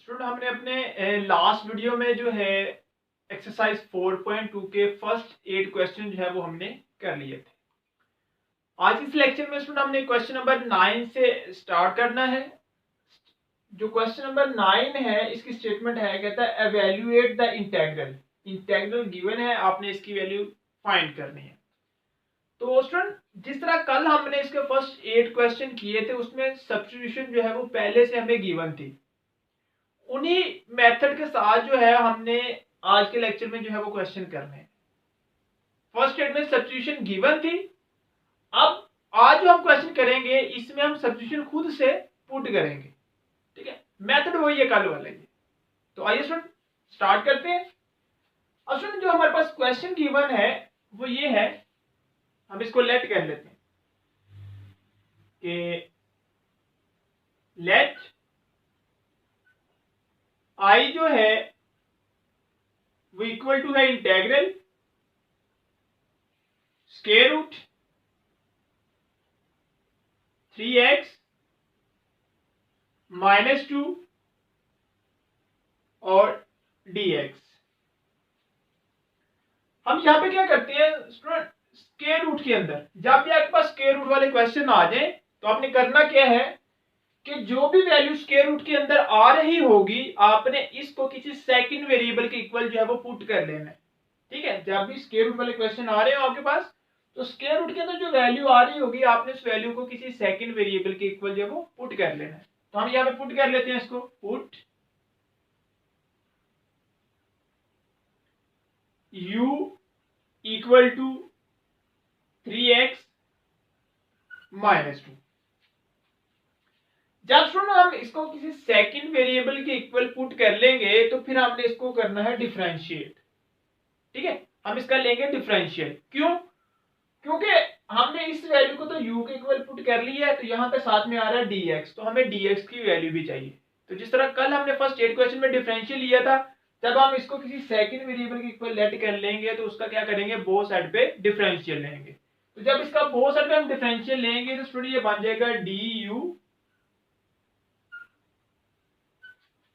Student हमने अपने last video में जो है एक्सरसाइज 4.2 के फर्स्ट 8 क्वेश्चन जो है वो हमने कर लिए थे। आज इस लेक्चर में स्टूडेंट हमने क्वेश्चन नंबर 9 से स्टार्ट करना है। जो क्वेश्चन नंबर 9 है इसकी स्टेटमेंट है, कहता है evaluate the integral. Integral given है, आपने इसकी वैल्यू फाइंड करनी है। तो स्टूडेंट जिस तरह कल हमने इसके फर्स्ट 8 क्वेश्चन किए थे उसमें सब्स्टिट्यूशन जो है वो पहले से हमें गिवन थी। उन्हीं मेथड के साथ जो है हमने आज के लेक्चर में जो है वो क्वेश्चन करने हैं। फर्स्ट स्टेटमेंट सब्स्टिट्यूशन गिवन थी। अब आज जो हम क्वेश्चन करेंगे इसमें हम सब्स्टिट्यूशन खुद से पुट करेंगे। ठीक है, मेथड वही है कल वाला ही। तो आइए स्टूडेंट स्टार्ट करते हैं। अब स्टूडेंट जो हमारे पास क्वेश्चन गिवन है वो ये है, हम इसको लेट कर लेते हैं कि लेट आई जो है वो इक्वल टू है integral square root 3x minus 2 और dx। हम यहां पे क्या करते हैं स्टूडेंट, स्क्वायर रूट के अंदर जब भी आपके पास स्क्वायर रूट वाले क्वेश्चन आ जाए तो आपने करना क्या है कि जो भी वैल्यू स्क्वायर रूट के अंदर आ रही होगी आपने इसको किसी सेकंड वेरिएबल के इक्वल जो है वो पुट कर लेना है। ठीक है, जब भी स्क्वायर रूट वाले क्वेश्चन आ रहे हो आपके पास तो स्क्वायर रूट के अंदर जो वैल्यू आ रही होगी आपने उस वैल्यू को किसी सेकंड वेरिएबल के इक्वल जो है वो पुट कर लेना है। तो हम यहाँ पे पुट कर लेते हैं इसको, put u equal to 3x minus 2। जब सुनो हम इसको किसी सेकंड वेरिएबल के इक्वल पुट कर लेंगे तो फिर हमने इसको करना है डिफरेंशिएट। ठीक है, हम इसका लेंगे डिफरेंशिएट। क्यों? क्योंकि हमने इस वैल्यू को तो u के इक्वल पुट कर लिया है, तो यहाँ पे साथ में आ रहा है dx, तो हमें dx की वैल्यू भी चाहिए। तो जिस तरह कल हमने फर्स्ट 8 क्वेश्चन में डिफरेंशियल लिया था, जब हम इसको किसी सेकंड वेरिएबल के इक्वल लेट कर लेंगे तो उसका क्या करेंगे, बोथ साइड पे डिफरेंशियल लेंगे। तो जब इसका बोथ साइड पे हम डिफरेंशियल लेंगे तो स्टूडेंट ये बन जाएगा du,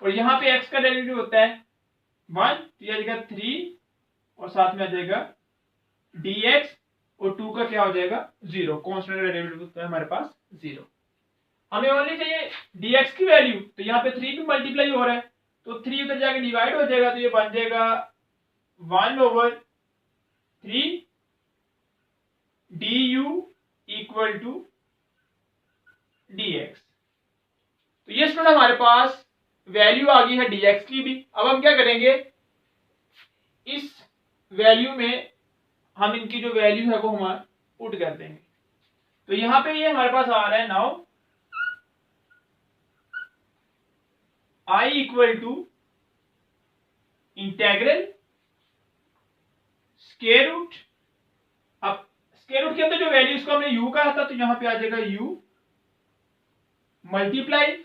और यहाँ पे x का डेरिवेटिव होता है 1, तो ये आ जाएगा 3 और साथ में आ जाएगा dx और 2 का क्या हो जाएगा 0, कांस्टेंट डेरिवेटिव तो है हमारे पास 0। हमें ओनली चाहिए dx की वैल्यू, तो यहाँ पे 3 भी मल्टीप्लाई हो रहा है तो 3 उधर जाके डिवाइड हो जाएगा, तो ये बन जाएगा 1/3 du इक्वल टू dx। तो ये स्टूडेंट हमारे पास वैल्यू आ गई है dx की भी। अब हम क्या करेंगे, इस वैल्यू में हम इनकी जो वैल्यू है वो हमारा पुट कर देंगे। तो यहां पे ये हमारे पास आ रहा है now I equal to integral square root. अब स्क्वायर रूट के अंदर जो वैल्यू इसको हमने u कहा था तो यहां पे आ जाएगा u मल्टीप्लाई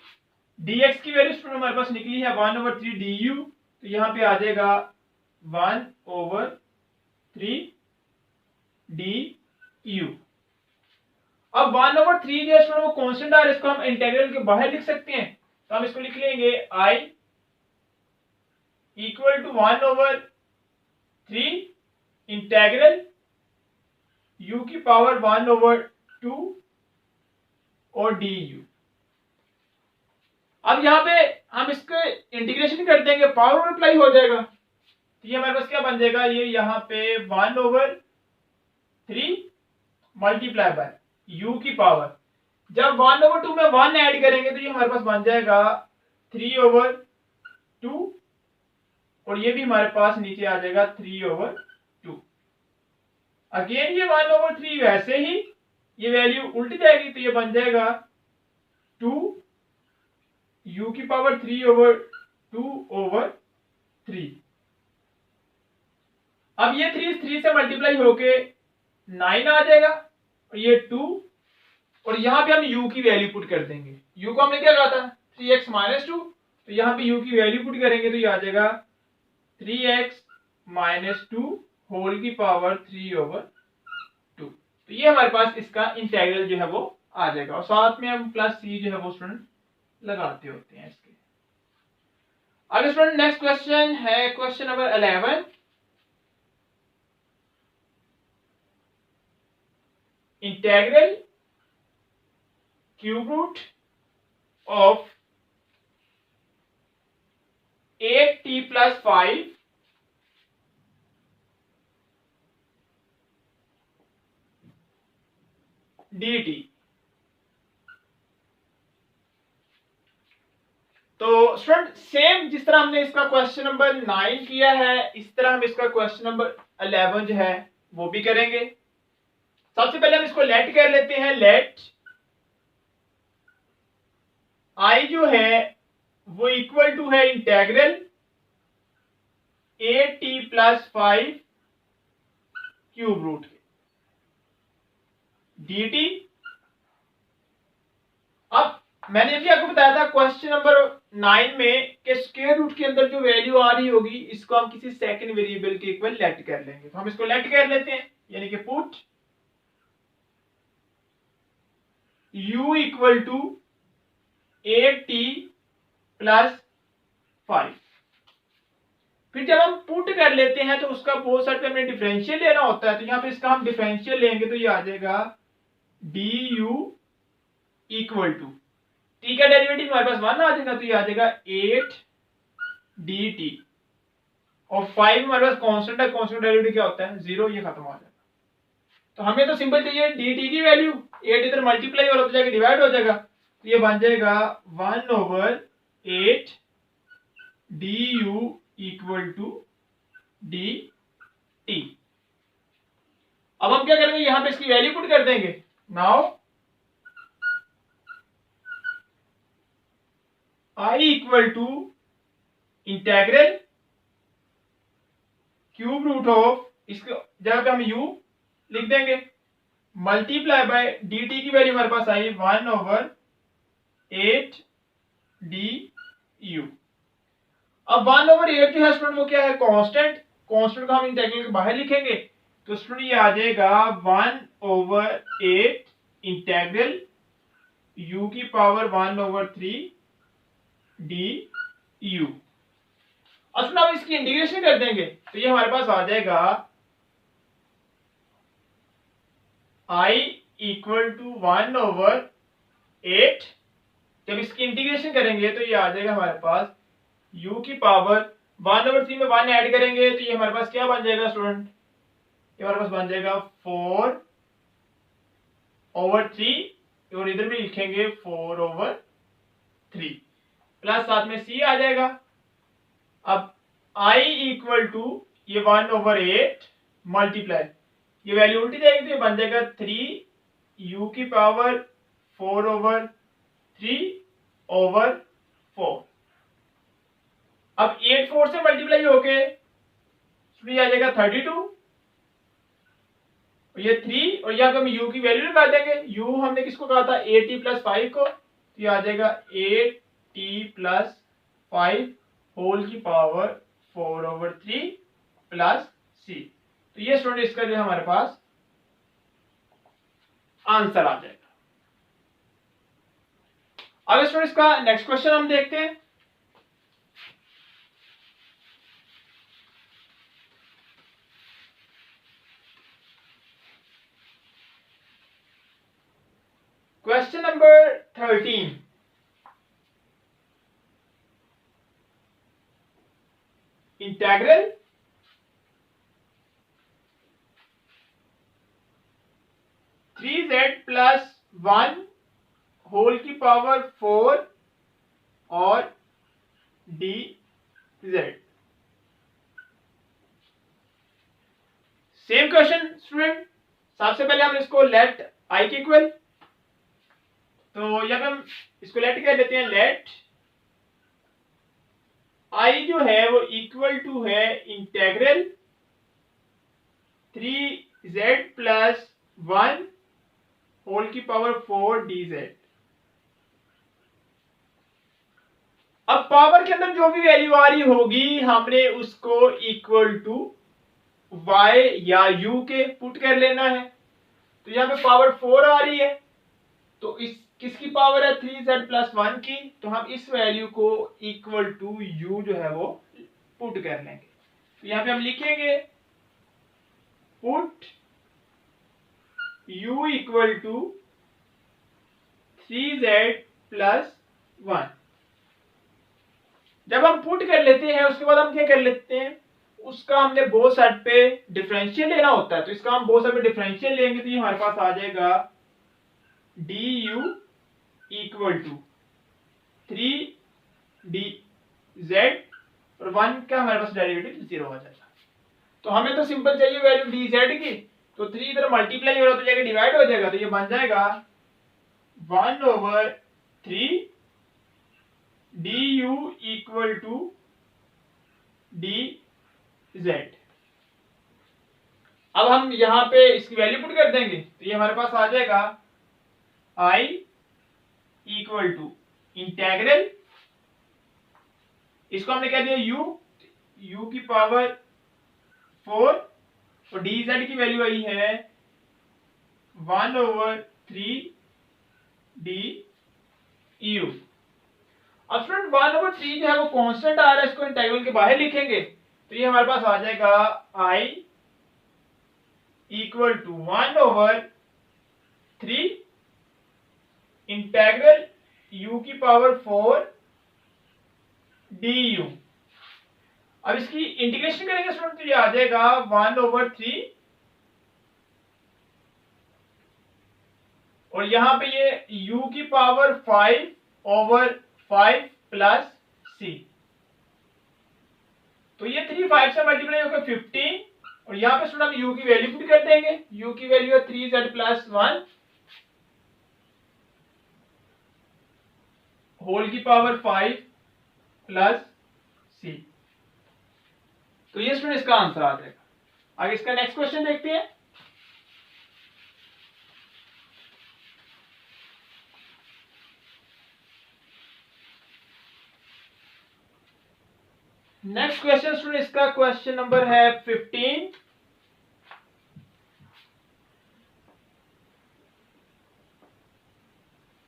dx की वैल्यू हमारे पास निकली है 1/3 du, तो यहां पे आ जाएगा 1/3 du। अब 1/3 जो है वो कांस्टेंट आ रहा है, इसको हम इंटीग्रल के बाहर लिख सकते हैं, तो हम इसको लिख लेंगे I equal to 1/3 integral u की पावर 1/2 और du। अब यहाँ पे हम इसके इंटीग्रेशन कर देंगे, पावर मल्टीप्लाई हो जाएगा, तो ये हमारे पास क्या बन जाएगा, ये यहाँ पे 1/3 मल्टीप्लाई बाय u की पावर, जब 1/2 में 1 ऐड करेंगे तो ये हमारे पास बन जाएगा 3/2 और ये भी हमारे पास नीचे आ जाएगा 3/2। अगेन ये 1/3 वैसे ही ये वैल्यू उल्ट जाएगी, तो ये बन जाएगा 2 u की पावर 3/2/3। अब ये 3 से मल्टीप्लाई होके 9 आ जाएगा और ये 2, और यहां पे हम u की वैल्यू पुट कर देंगे। u को हमने क्या कहा था 3x माइनस 2, तो यहां पे u की वैल्यू पुट करेंगे तो ये आ जाएगा 3x माइनस 2 होल की पावर 3/2। तो ये हमारे पास इसका इंटीग्रल जो है वो आ जाएगा, और साथ में हम प्लस c जो है वो स्टूडेंट लगाते होते हैं इसके। आगे स्टूडेंट नेक्स्ट क्वेश्चन है question number 11। Integral cube root of 8t plus 5 dt। तो स्टूडेंट सेम जिस तरह हमने इसका क्वेश्चन नंबर 9 किया है, इस तरह हम इसका क्वेश्चन नंबर 11 जो है वो भी करेंगे। सबसे पहले हम इसको लेट कर लेते हैं। लेट आई जो है वो इक्वल टू है integral 8t plus 5 cube root dt। अब मैंने भी आपको बताया था क्वेश्चन नंबर 9 में कि स्क्वायर रूट के अंदर जो वैल्यू आ रही होगी इसको हम किसी सेकंड वेरिएबल के इक्वल लेट कर लेंगे। तो हम इसको लेट कर लेते हैं, यानी कि put u equal to 8t plus 5। फिर जब हम पुट कर लेते हैं तो उसका बोथ साइड पे हमें डिफरेंशियल लेना होता है। तो यहाँ पे इसका हम डिफरेंशियल लेंगे तो ये आ जाएगा du इक्वल टू t का डेरिवेटिव हमारे पास 1 आ जाएगा, तो ये आ जाएगा 8 dt और 5 हमारे पास कांस्टेंट है, कांस्टेंट डेरिवेटिव क्या होता है 0, ये खत्म हो जाएगा। तो हमें तो सिंपल चाहिए dt की वैल्यू, 8 इधर मल्टीप्लाई और जाके डिवाइड हो जाएगा, तो ये बन जाएगा 1/8 du इक्वल टू dt। अब हम क्या करेंगे, यहां पे इसकी वैल्यू पुट कर देंगे। Now I equal to integral cube root of, इसको जगह पे हम u लिख देंगे, मल्टीप्लाई बाय dt की वैल्यू हमारे पास आई 1/8 du। अब 1/8 जो है स्टूडेंट वो क्या है, कांस्टेंट। कांस्टेंट को हम इंटेग्रल के बाहर लिखेंगे तो स्टूडेंट ये आ जाएगा 1/8 इंटेग्रल u की पावर 1/3 du। अब हम इसकी इंटीग्रेशन कर देंगे तो ये हमारे पास आ जाएगा I इक्वल टू 1/8। जब इसकी इंटीग्रेशन करेंगे तो ये आ जाएगा हमारे पास u की पावर 1/3 में 1 ऐड करेंगे तो ये हमारे पास क्या बन जाएगा स्टूडेंट, ये हमारे पास बन जाएगा 4/3 और इधर भी लिखेंगे 4/3 प्लस साथ में c आ जाएगा। अब I इक्वल टू ये 1/8 मल्टीप्लाई, ये वैल्यू उल्टी जाएगी तो ये बन जाएगा 3 u की पावर 4/3/4। अब 8 4 से मल्टीप्लाई होके आ जाएगा 32, ये 3 और यहाँ पे हम u की वैल्यू लगा देंगे। u हमने किसको कहा था 8t plus 5 को, तो ये आ जाएगा 8t plus 5 होल की पावर 4/3 प्लस c। तो ये स्टूडेंट इसका जो है हमारे पास आंसर आ जाएगा। अब स्टूडेंट इसका नेक्स्ट क्वेश्चन हम देखते हैं। Question number 13, integral three z plus 1 whole की पावर 4 और dz। सेम क्वेश्चन स्टूडेंट, सबसे पहले हम इसको लेट i के इक्वल, तो यहाँ पे हम इसको लेट कर लेते हैं। लेट i जो है वो इक्वल टू है इंटेग्रल 3z प्लस 1 होल की पावर 4 dz। अब पावर के अंदर जो भी वैल्यू आ रही होगी हमने उसको इक्वल टू y या u के पुट कर लेना है। तो यहाँ पे पावर 4 आ रही है तो इस किसकी पावर है 3z+1 की, तो हम इस वैल्यू को इक्वल टू u जो है वो पुट कर लेंगे। तो यहां पे हम लिखेंगे put u equal to 3z+1। जब हम पुट कर लेते हैं उसके बाद हम क्या कर लेते हैं, उसका हमने बोथ साइड पे डिफरेंशियल लेना होता है, तो इसका हम बोथ साइड पे डिफरेंशियल लेंगे तो ये हमारे पास आ जाएगा du इक्वल टू 3dz और 1 का हमारे पास डेरिवेटिव 0 हो जाएगा। तो हमें तो सिंपल चाहिए वैल्यू dz की, तो 3 इधर मल्टीप्लाई हो रहा तो जाके डिवाइड हो जाएगा, तो ये बन जाएगा 1/3 du इक्वल टू dz। अब हम यहां पे इसकी वैल्यू पुट कर देंगे तो ये हमारे पास आ जाएगा I इक्वल टू इंटेग्रल, इसको हमने कह दिया u की पावर 4 और dz की वैल्यू आई है 1/3 du। अब स्टूडेंट 1/3 जो है वो कांस्टेंट आ रहा है, इसको इंटीग्रल के बाहर लिखेंगे तो ये हमारे पास आ जाएगा I equal to 1/3 integral u की पावर 4 du। अब इसकी इंटीग्रेशन करेंगे स्टूडेंट तो ये आ जाएगा 1/3 और यहां पे ये u की पावर 5/5 प्लस c, तो ये 3 5 से मल्टीप्लाई होकर 15 और यहां पे स्टूडेंट हम u की वैल्यू पुट कर देंगे, u की वैल्यू है 3z+1 होल की पावर 5 प्लस c। तो ये स्टूडेंट इसका आंसर आ जाएगा। आगे इसका नेक्स्ट क्वेश्चन देखते हैं। नेक्स्ट क्वेश्चन स्टूडेंट इसका क्वेश्चन नंबर है 15।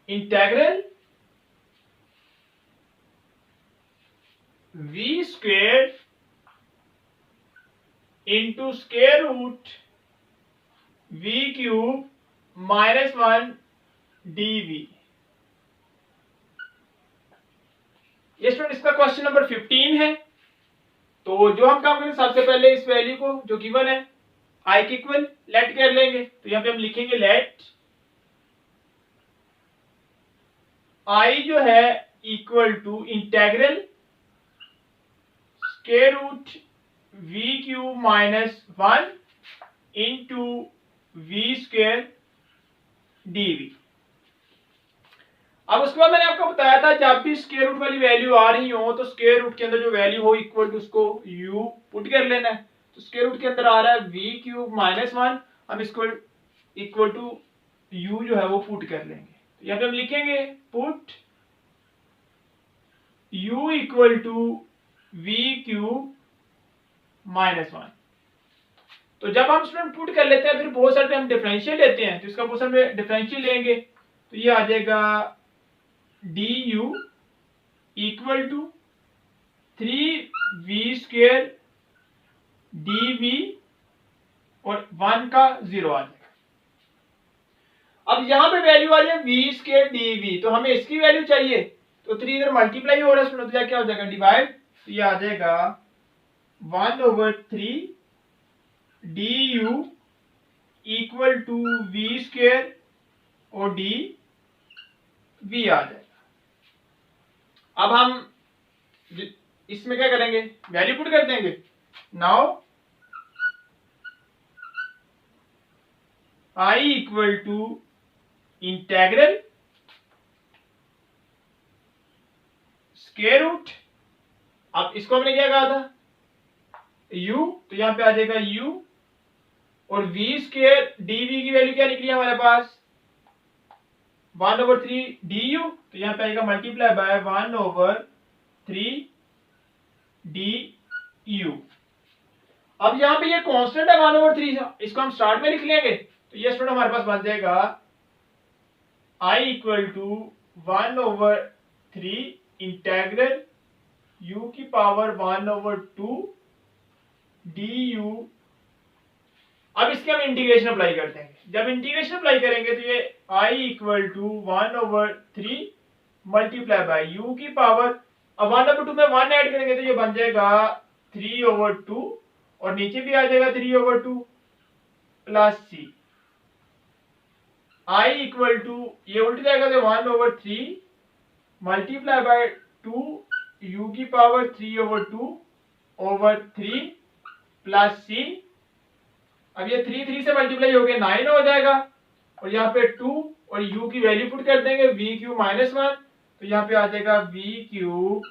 Integral v square into square root v cube -1 dv। ये स्टूडेंट इसका क्वेश्चन नंबर 15 है। तो जो हम काम करेंगे सबसे पहले इस वैल्यू को जो गिवन है i के इक्वल लेट कर लेंगे, तो यहां पे हम लिखेंगे लेट i जो है equal to integral square root v cube -1 into v square dv। अब उसके बाद मैंने आपको बताया था जब भी स्क्वायर रूट वाली वैल्यू आ रही हो तो स्क्वायर रूट के अंदर जो वैल्यू हो इक्वल टू उसको u पुट कर लेना है। तो स्क्वायर रूट के अंदर आ रहा है v क्यूब -1, हम इसको इक्वल टू u जो है वो पुट कर लेंगे। तो यहाँ पे हम लिखेंगे put u equal to v cube -1। तो जब हम स्टूडेंट पुट कर लेते हैं फिर बहुत सारे पे हम डिफरेंशियल लेते हैं, तो इसका बहुत सारे में डिफरेंशियल लेंगे तो ये आ जाएगा du equal to 3v square dv और 1 का 0 आ जाएगा। अब यहां पे वैल्यू आ रही है v स्क्वेयर dv, तो हमें इसकी वैल्यू चाहिए, तो 3 इधर मल्टीप्लाई हो रहा है तो क्या हो जाएगा डिवाइड, तो ये आ जाएगा 1/3 du equal to v square और dv आ जाएगा। अब हम इसमें क्या करेंगे वैल्यू पुट कर देंगे। Now i equal to integral square root, अब इसको हमने क्या कहा था u, तो यहां पे आ जाएगा u और v स्क्वायर dv की वैल्यू क्या निकली हमारे पास 1/3 du, तो यहां पे आएगा मल्टीप्लाई बाय 1/3 du। अब यहां पे ये कांस्टेंट है 1/3, इसको हम स्टार्ट में लिख लेंगे तो ये स्टूडेंट हमारे पास बन जाएगा I इक्वल टू 1/3 इंटेग्रल u की पावर 1/2 du। अब इसके हम इंटीग्रेशन अप्लाई करते हैं। जब इंटीग्रेशन अप्लाई करेंगे तो ये I equal to 1/3 multiply by u की पावर, अब 1/2 में 1 ऐड करेंगे तो ये बन जाएगा 3/2 और नीचे भी आ जाएगा 3/2 plus c। I equal to ये उल्ट जाएगा तो 1/3 मल्टीप्लाई बाय 2 u की पावर 3/2/3 प्लस c। अब ये 3 से मल्टीप्लाई हो गया 9 हो जाएगा और यहाँ पे 2 और u की वैल्यू पुट कर देंगे v³ -1, तो यहाँ पे आ जाएगा v³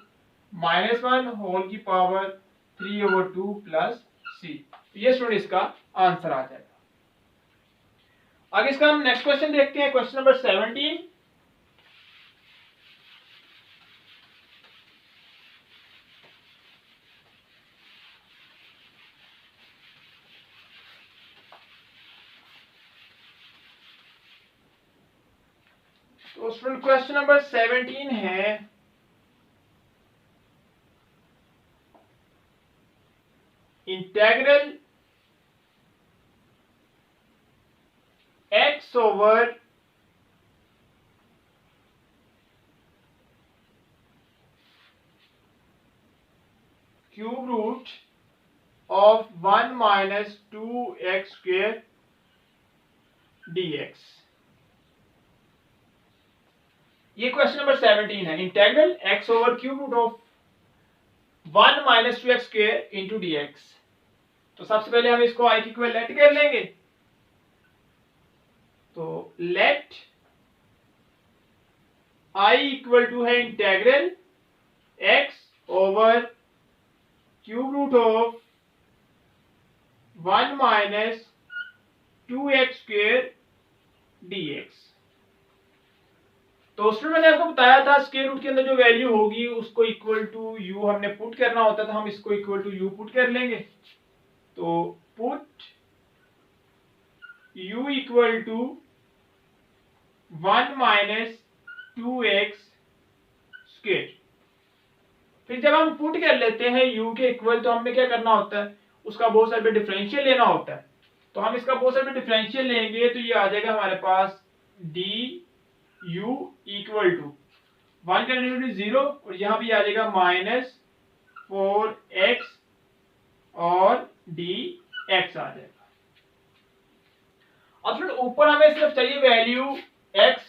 -1 होल की पावर 3/2 प्लस c। तो ये स्टूडेंट इसका आंसर आ जाएगा। आगे इसका हम नेक्स्ट क्वेश्चन देखते हैं, क्वेश्चन नंबर 17। तो स्टूडेंट क्वेश्चन नंबर 17 है integral x over cube root of 1 minus 2x square dx। ये क्वेश्चन नंबर 17 है। Integral x over cube root of 1 minus 2x square into dx। तो सबसे पहले हम इसको i की इक्विवेलेंट कर लेंगे। तो लेट i इक्वल टू है integral x over cube root of 1 minus 2x square dx। तो उसमें मैंने आपको बताया था स्क्वायर रूट के अंदर जो वैल्यू होगी उसको इक्वल टू u हमने पुट करना होता था, हम इसको इक्वल टू u पुट कर लेंगे। तो put u equal to 1 minus 2x square. फिर जब हम पुट कर लेते हैं u के इक्वल तो हमें क्या करना होता है, उसका बहुत सारे डिफरेंशियल लेना होता है। तो हम इसका बहुत सारे डिफरेंशियल लेंगे तो ये आ जाएगा हमारे पास du इक्वल टू 1 का डेरिवेटिव 0 और यहां भी आ जाएगा माइनस 4x और dx आ जाएगा। अब फिर ऊपर हमें सिर्फ चाहिए वैल्यू x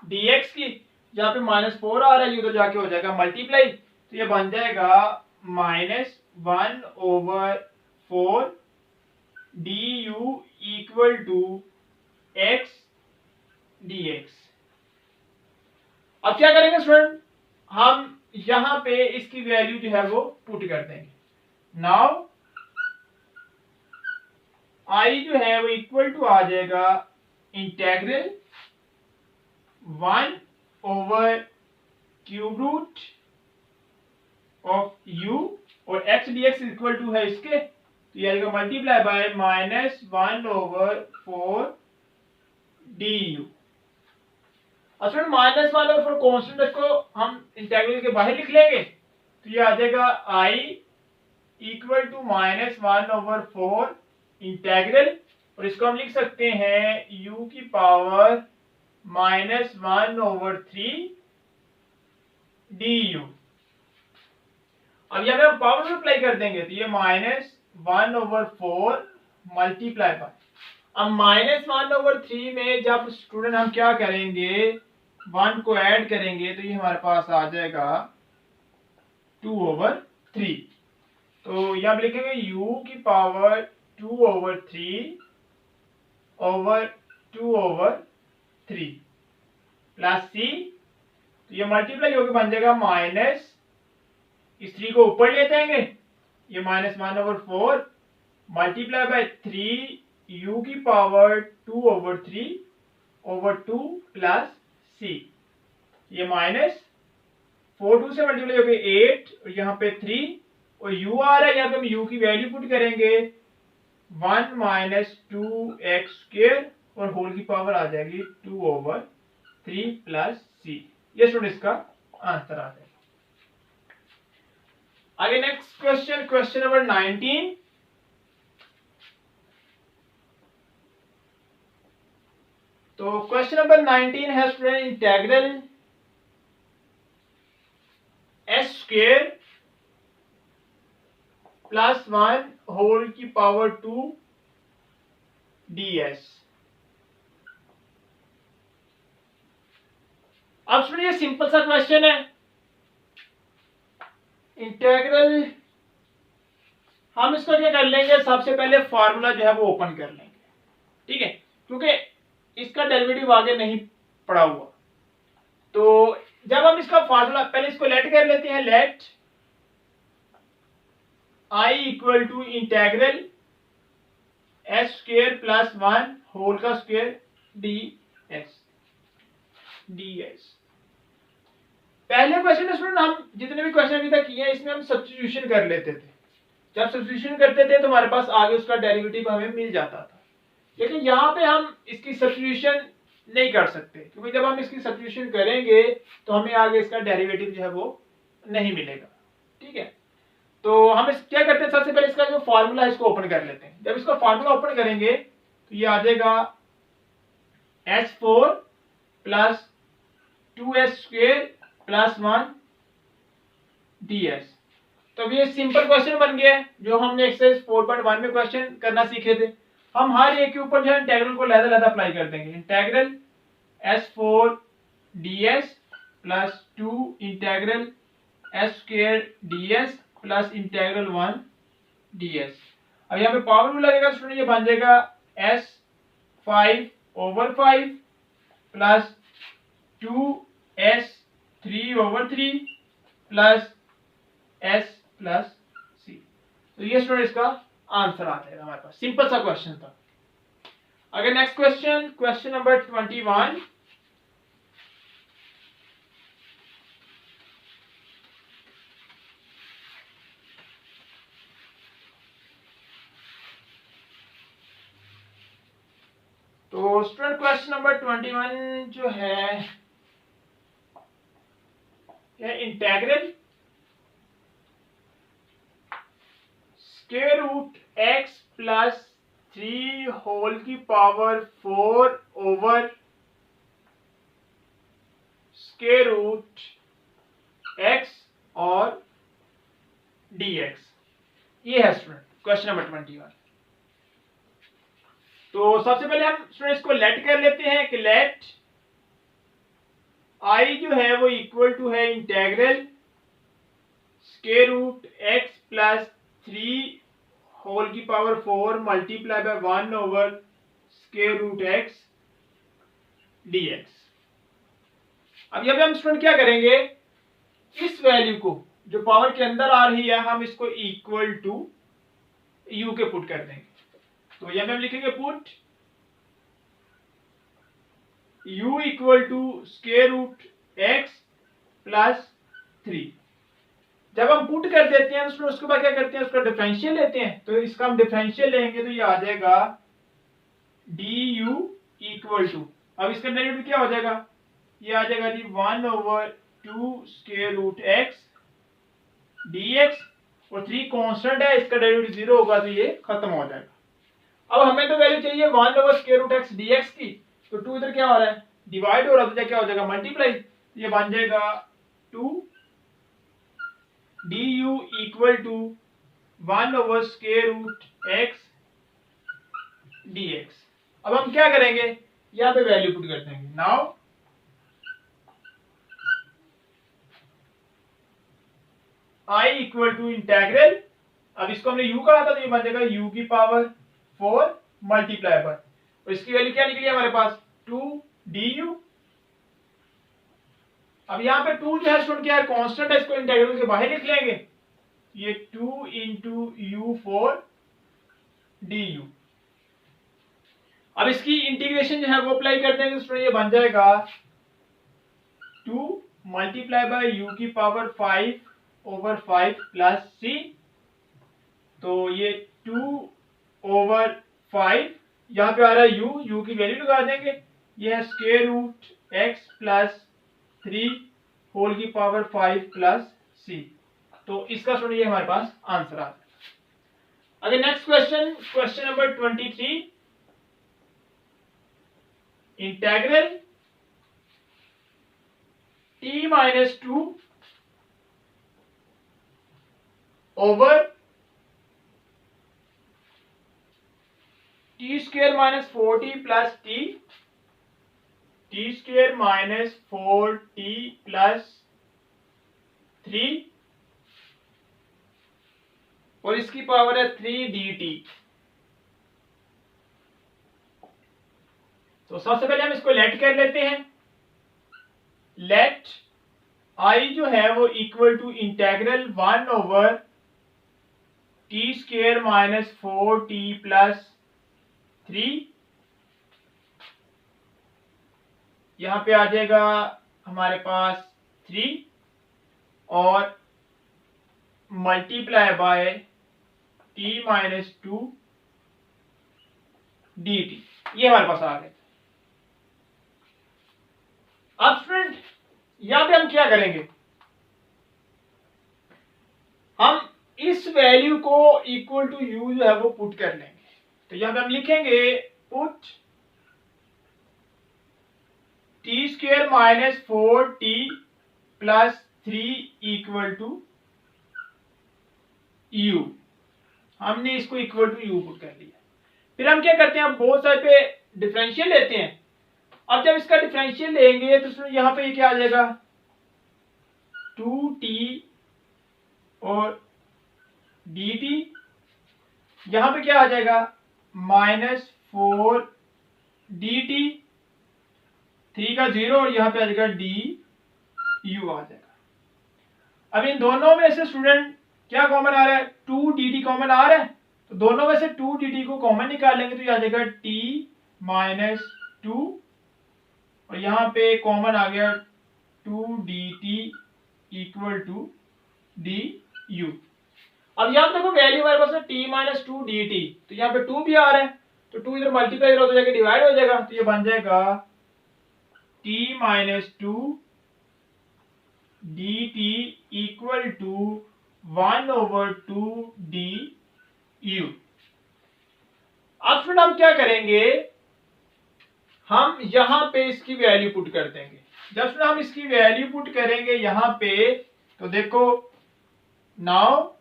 dx की, जहां पे -4 आ रहा है, उधर जाके हो जाएगा मल्टीप्लाई, तो ये बन जाएगा -1/4 du equal to x dx। अब क्या करेंगे स्टूडेंट, हम यहां पे इसकी वैल्यू जो है वो पुट कर देंगे। नाउ i जो है वो इक्वल टू आ जाएगा integral 1 over cube root of u और x dx इक्वल टू है इसके, तो ये आएगा मल्टीप्लाई बाय -1/4 du। और फिर -1/4 कॉन्स्टेंट को हम इंटेग्रल के बाहर लिख लेंगे, तो ये आ जाएगा i इक्वल टू -1/4 इंटेग्रल, और इसको हम लिख सकते हैं u की पावर -1/3 du। अब यहाँ पे हम पावर अप्लाई कर देंगे तो ये -1/4 मल्टीप्लाई बाय, अब -1/3 में जब स्टूडेंट हम क्या करेंगे 1 को ऐड करेंगे तो ये हमारे पास आ जाएगा 2/3। तो यहाँ पे लिखेंगे u की पावर 2/3 ओवर 2/3 प्लस c, तो ये मल्टीप्लाई होकर बन जाएगा माइनस, इस 3 को ऊपर ले जाएंगे, ये -1/4 मल्टीप्लाई बाय 3 u की पावर 2/3 ओवर 2 प्लस c, ये -4 2 से मल्टीप्लाई हो गए 8 और यहाँ पे 3 और u आ रहा है, यहाँ पे हम u की वैल्यू पुट करेंगे 1 माइनस 2x स्क्वायर और होल की पावर आ जाएगी 2/3। 3 प्लस सी। ये स्टूडेंट इसका आंसर आ जाएगा। आगे नेक्स्ट क्वेश्चन, क्वेश्चन नंबर 19। तो क्वेश्चन नंबर 19 है student integral s square plus 1 whole की पावर 2 ds। अब स्टूडेंट ये सिंपल सा क्वेश्चन है। इंटेग्रल हम इसको क्या कर लेंगे, सबसे पहले फार्मूला जो है वो ओपन कर लेंगे, ठीक है, क्योंकि इसका डेरिवेटिव आगे नहीं पड़ा हुआ। तो जब हम इसका फार्मूला, पहले इसको लेट कर लेते हैं, let I equal to integral s square plus 1 whole का स्क्वायर डी एस। पहले क्वेश्चन में स्टूडेंट हम जितने भी क्वेश्चन अभी तक किए हैं इसमें हम सब्स्टिट्यूशन कर लेते थे। जब सब्स्टिट्यूशन करते थे तो हमारे पास आगे उसका डेरिवेटिव हमें मिल जाता था, लेकिन यहाँ पे हम इसकी सब्स्टिट्यूशन नहीं कर सकते, क्योंकि जब हम इसकी सब्स्टिट्यूशन करेंगे तो हमें आगे इसका डेरिवेटिव जो है वो नहीं मिलेगा, ठीक है। तो हम इस क्या करते हैं, सबसे पहले इसका जो फॉर्मूला है इसको ओपन कर लेते हैं। जब इसका फॉर्मूला ओपन करेंगे तो ये आ जाएगा S4 plus 2s square plus 1 ds। तो अब ये सिंपल क्वेश्चन बन गया है जो हमने एक्सरसाइज 4.1 में क्वेश्चन करना सीखे थे। हम हर एक के ऊपर जो है इंटीग्रल को लहदा अप्लाई कर देंगे। Integral S4 ds plus 2 integral s square ds plus integral 1 ds। अब यहाँ पे पावर रूल लगेगा स्टूडेंट, ये बन जाएगा S5/5 plus 2s3/3 plus s plus c। तो ये स्टूडेंट इसका आंसर आ जाएगा हमारे पास। सिंपल सा क्वेश्चन था। अगर नेक्स्ट क्वेश्चन, क्वेश्चन नंबर 21। तो स्टूडेंट क्वेश्चन नंबर 21 जो है integral square root x plus 3 whole की power 4 over square root x और dx। ये है स्टूडेंट क्वेश्चन नंबर 21। तो सबसे पहले हम स्टूडेंट इसको लेट कर लेते हैं कि लेट आई जो है वो इक्वल टू है integral square root x plus 3 whole की power 4 multiply by 1 over square root x dx। अब यहाँ पे हम स्टूडेंट क्या करेंगे, इस वैल्यू को जो पावर के अंदर आ रही है हम इसको इक्वल टू u के पुट कर देंगे। तो यहाँ पे हम लिखेंगे put u equal to square root x plus 3। जब हम पुट कर देते हैं तो उसके बाद क्या करते हैं, उसका डिफरेंशियल लेते हैं। तो इसका हम डिफरेंशियल लेंगे तो ये आ जाएगा du इक्वल टू, अब इसका डेरिवेटिव क्या हो जाएगा, ये आ जाएगा जी 1/2 स्क्वायर रूट x dx, और 3 कांस्टेंट है, इसका डेरिवेटिव 0 होगा तो ये खत्म हो जाएगा। अब हमें तो वैल्यू चाहिए 1 स्क्वायर रूट x dx की, तो 2 इधर क्या हो रहा है, डिवाइड हो रहा है, तो क्या हो जाएगा मल्टीप्लाई। ये बन जाएगा 2 du equal to 1 square root x dx। अब हम क्या करेंगे, यहाँ पे वैल्यू पुट कर देंगे। Now i equal to integral, अब इसको हमने u कहा था तो ये बन जाएगा u की पावर 4 मल्टीप्लाई बाय, और इसकी वैल्यू क्या निकली हमारे पास 2 du। अब यहाँ पे 2 जो है स्टूडेंट क्या है, कांस्टेंट है, इसको इंटीग्रल के बाहर लिख लेंगे। ये 2 इंटू u4 du। अब इसकी इंटीग्रेशन जो है वो अप्लाई कर देंगे स्टूडेंट, ये बन जाएगा 2 मल्टीप्लाई बाय u की पावर 5/5 प्लस c। तो ये 2/5 यहाँ पे आ रहा है u की वैल्यू लगा देंगे, ये है square root x plus 3 whole की पावर 5 प्लस सी। तो इसका सुनिए हमारे पास आंसर आ जाएगा। अगर next question number 23, integral t minus 2 over t square minus 4t plus t square minus 4t plus 3 और इसकी पावर है 3 dt। तो सबसे पहले हम इसको लेट कर लेते हैं। लेट आई जो है वो equal to integral 1 over t square minus 4t plus 3, यहां पे आ जाएगा हमारे पास 3 और multiply by t minus 2 dt, ये हमारे पास आ गया। अब स्टूडेंट यहां पे हम क्या करेंगे, हम इस वैल्यू को इक्वल टू u जो है वो पुट कर लेंगे। तो यहां पे हम लिखेंगे put t square minus 4t plus 3 equal to u। हमने इसको इक्वल टू u पुट कर लिया। फिर हम क्या करते हैं, हम बोथ साइड पे डिफरेंशियल लेते हैं। अब जब इसका डिफरेंशियल लेंगे तो उसमें यहां पे ये क्या आ जाएगा 2t और dt, यहां पे क्या आ जाएगा माइनस 4 dt, 3 का 0 और यहां पे आ जाएगा du आ जाएगा। अब इन दोनों में से स्टूडेंट क्या कॉमन आ रहा है, 2 dt कॉमन आ रहा है। तो दोनों में से 2 dt को कॉमन निकालेंगे तो ये आ जाएगा t माइनस 2 और यहां पे कॉमन आ गया 2 dt इक्वल टू du। अब यहां देखो वैल्यू हमारे पास है t माइनस 2 dt, तो यहाँ पे 2 भी आ रहा है तो 2 इधर मल्टीप्लाई करो तो जाके डिवाइड हो जाएगा। तो ये बन जाएगा t minus 2 dt equal to 1 over 2 du। अब फिर हम क्या करेंगे, हम यहां पे इसकी वैल्यू पुट कर देंगे। जब फिर हम इसकी वैल्यू पुट करेंगे यहां पे तो देखो now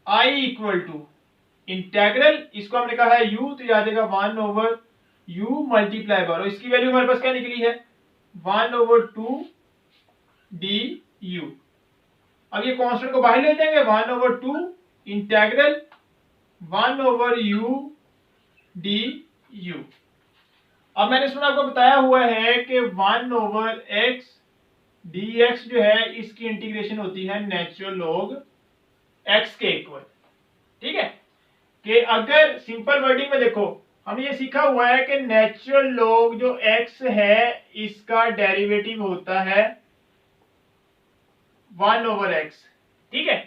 i equal to integral, इसको हमने कहा है u, तो याद जाएगा 1 ओवर u मल्टीप्लाई बाय, और इसकी वैल्यू हमारे पास क्या निकली है 1 ओवर 2 du। अब ये कांस्टेंट को बाहर ले जाएंगे 1 over 2 integral 1 over u du। अब मैंने इसमें आपको बताया हुआ है कि 1 ओवर x dx जो है इसकी इंटीग्रेशन होती है नेचुरल लॉग x के इक्वल। ठीक है, कि अगर सिंपल वर्डिंग में देखो हमने ये सीखा हुआ है कि नेचुरल लॉग जो x है इसका डेरिवेटिव होता है 1 ओवर x। ठीक है,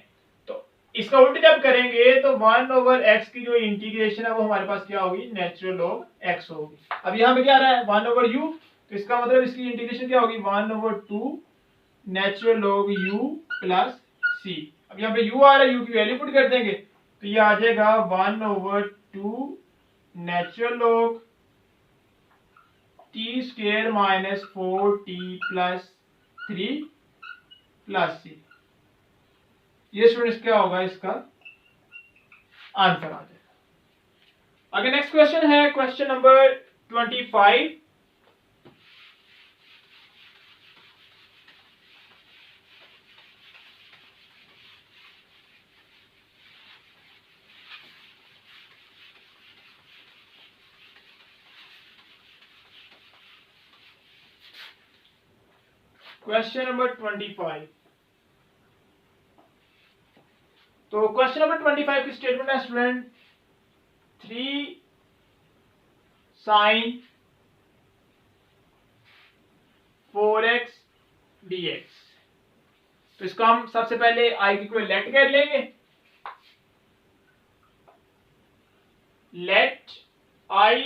तो इसका उल्टा जब करेंगे तो 1 ओवर x की जो इंटीग्रेशन है वो हमारे पास क्या होगी नेचुरल लॉग x होगी। अब यहाँ पे क्या आ रहा है 1 ओवर u, तो इसका मतलब इसकी इंटीग्रेशन क्या होगी 1 over 2 natural log u plus c। अब यहाँ पे u आ रहा है, u की वैल्यू पुट कर देंगे तो ये आ जाएगा 1 over 2 natural log t square minus 4t plus 3 plus c। ये स्टूडेंट्स क्या होगा, इसका आंसर आ जाएगा। अगर नेक्स्ट क्वेश्चन है क्वेश्चन नंबर 25, क्वेश्चन नंबर 25। तो क्वेश्चन नंबर 25 की स्टेटमेंट है स्टूडेंट 3 sin 4x dx। तो इसको हम सबसे पहले i की कोई लेट कर लेंगे। लेट i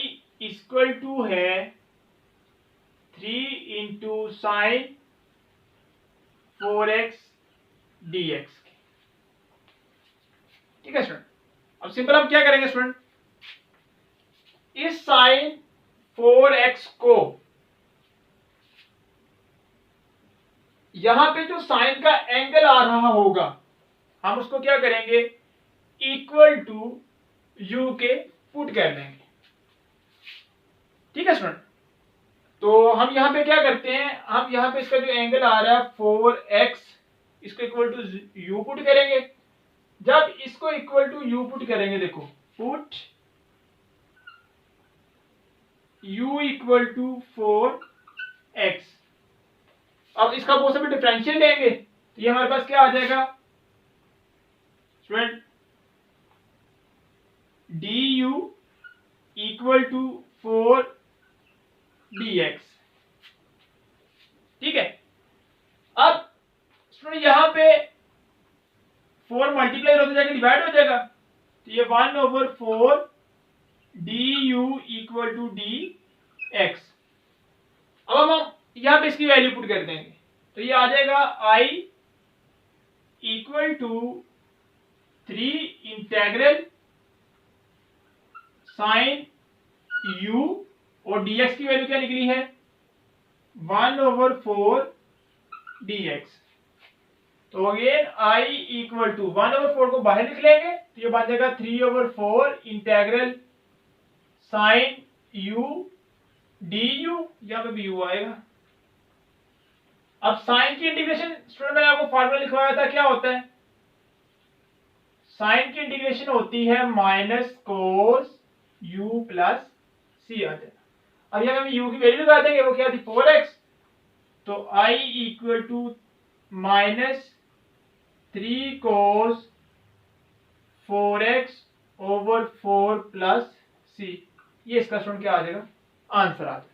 इक्वल टू है 3 इंटू साइन 4x dx। ठीक है स्टूडेंट, अब सिंपल हम क्या करेंगे स्टूडेंट, इस साइन 4x को यहां पे जो साइन का एंगल आ रहा होगा हम उसको क्या करेंगे, इक्वल टू u के पुट कर लेंगे। ठीक है स्टूडेंट, तो हम यहां पे क्या करते हैं, हम यहां पे इसका जो एंगल आ रहा है 4x, इसको इक्वल टू u पुट करेंगे। जब इसको इक्वल टू u पुट करेंगे, देखो put u equal to 4x, अब इसका बहुत से डिफरेंशियल लेंगे तो ये हमारे पास क्या आ जाएगा student, du equal to 4 dx। ठीक है, अब स्टूडेंट यहां पे 4 मल्टीप्लाई होते जाएगा, डिवाइड हो जाएगा, तो ये 1/4 du इक्वल टू dx। अब हम यहां पे इसकी वैल्यू पुट कर देंगे तो ये आ जाएगा I equal to 3 integral sine u, और dx की वैल्यू क्या निकली है 1/4 dx। तो अगेन I इक्वल टू 1/4 को बाहर निकलेंगे तो ये बन जाएगा 3/4 इंटेग्रल साइन u du, यहां पे भी u आएगा। अब साइन की इंटीग्रेशन स्टूडेंट मैंने आपको फार्मूला लिखवाया था, क्या होता है, साइन की इंटीग्रेशन होती है माइनस कोस u प्लस सी आ जाएगा। अब यहाँ हम u की वैल्यू लगा देंगे, वो क्या थी 4x, तो I equal to minus 3 cos 4x/4 plus C, ये इसका स्टूडेंट क्या आ जाएगा, आंसर आ जाएगा।